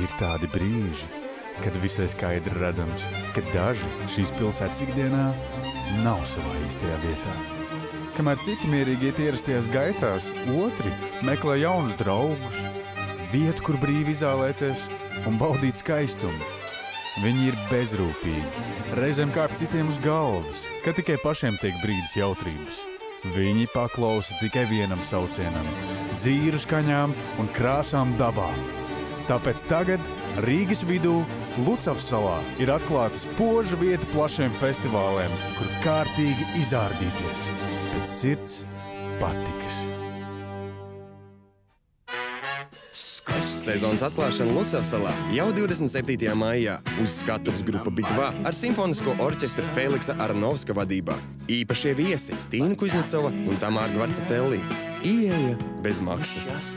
Ir tādi brīži, kad visai skaidri redzams, ka daži šīs pilsētas ikdienā nav savā īstajā vietā. Kamēr citi mierīgi iet ierastajās gaitās, otri meklē jaunus draugus, vietu, kur brīvi izālēties un baudīt skaistumu. Viņi ir bezrūpīgi, reizēm kāp citiem uz galvas, kad tikai pašiem tiek brīdis jautrības. Viņi paklausa tikai vienam saucienam – dzīru skaņām un krāsām dabā. Tāpēc tagad Rīgas vidū, Lucavas salā, ir atklāta spoža vieta plašiem festivāliem, kur kārtīgi izārdīties pēc sirds patikas. Sezonas atklāšana Lucavas salā jau 27. maijā uz skatuves grupa Bitva ar simfonisko orķestra Feliksa Aranovska vadībā. Īpašie viesi Tīna Kuznecova un Tamāra Gvarcatelli. Ieeja bez maksas.